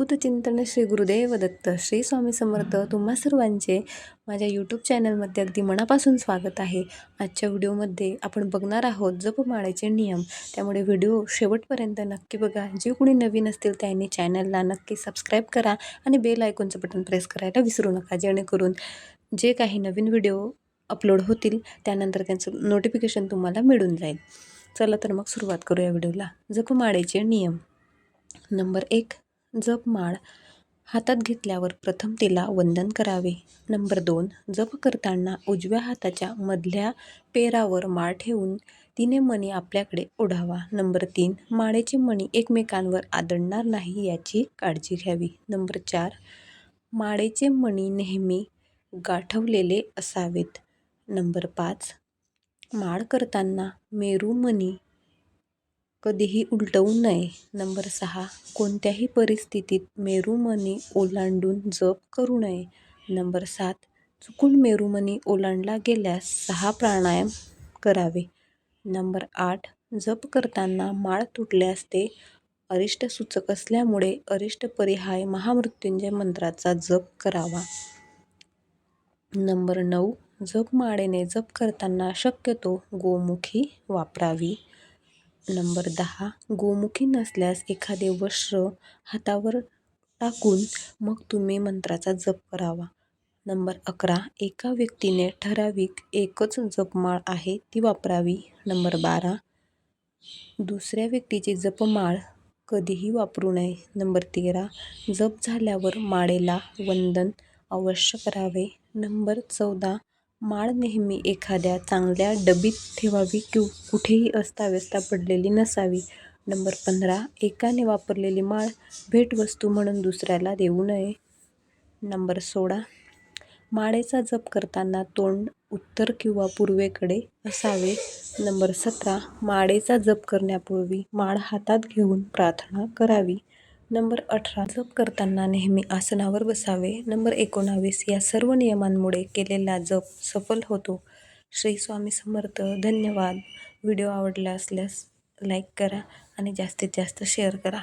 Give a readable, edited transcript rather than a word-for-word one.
अवधूत चिंतन श्री गुरुदेव दत्त श्री स्वामी समर्थ तुम्हा सर्वांचे माझ्या यूट्यूब चॅनलमध्ये अगदी मनापासून स्वागत आहे. आजच्या व्हिडिओमध्ये आपण बघणार आहोत जपमाळेचे नियम. त्यामुळे व्हिडिओ शेवटपर्यंत नक्की बघा. जे कोणी नवीन असतील त्यांनी चॅनलला नक्की सबस्क्राईब करा आणि बेल आयकॉनचं बटन प्रेस करायला विसरू नका, जेणेकरून जे काही नवीन व्हिडिओ अपलोड होतील त्यानंतर त्यांचं नोटिफिकेशन तुम्हाला मिळून जाईल. चला तर मग सुरुवात करूया व्हिडिओला. जपमाळेचे नियम. नंबर 1. जपमाळ हातात घेतल्यावर प्रथम तिला वंदन करावे. नंबर 2. जप करताना उजव्या हाताच्या मधल्या पेरावर माळ ठेवून तिने मणी आपल्याकडे ओढावा. नंबर 3. माळेचे मणी एकमेकांवर आदळणार नाही याची काळजी घ्यावी. नंबर 4. माळेचे मणी नेहमी गाठवलेले असावेत. नंबर 5. माळ करताना मेरू मणी कधीही उलटवू नये. नंबर 6. कोणत्याही परिस्थितीत मेरुमणी ओलांडून जप करू नये. नंबर 7. चुकून मेरुमणी ओलांडला गेल्यास 6 प्राणायाम करावे. नंबर 8. जप करताना माळ तुटल्यास ते अरिष्टसूचक असल्यामुळे अरिष्टपरिहाय महामृत्युंजय मंत्राचा जप करावा. नंबर 9. जपमाळेने जप करताना शक्यतो गोमुखी वापरावी. नंबर 10. गोमुखी नसल्यास एखादे वस्त्र हातावर टाकून मग तुम्ही मंत्राचा जप करावा. नंबर 11. एका व्यक्तीने ठराविक एकच जपमाळ आहे ती वापरावी. नंबर 12. दुसऱ्या व्यक्तीची जपमाळ कधीही वापरू नये. नंबर 13. जप झाल्यावर माळेला वंदन अवश्य करावे. नंबर 14. माळ नेहमी एखाद्या चांगल्या डबीत ठेवावी, कुठेही अस्ताव्यस्ता पडलेली नसावी. नंबर 15. एकाने वापरलेली माळ भेटवस्तू म्हणून दुसऱ्याला देऊ नये. नंबर 16. माळेचा जप करताना तोंड उत्तर किंवा पूर्वेकडे असावे. नंबर 17. माळेचा जप करण्यापूर्वी माळ हातात घेऊन प्रार्थना करावी. नंबर 18. जप करताना नेहमी आसनावर बसावे. नंबर 19. या सर्व नियमांमुळे केलेला जप सफल होतो. श्री स्वामी समर्थ. धन्यवाद. व्हिडिओ आवडला असल्यास लाईक करा आणि जास्तीत जास्त शेअर करा.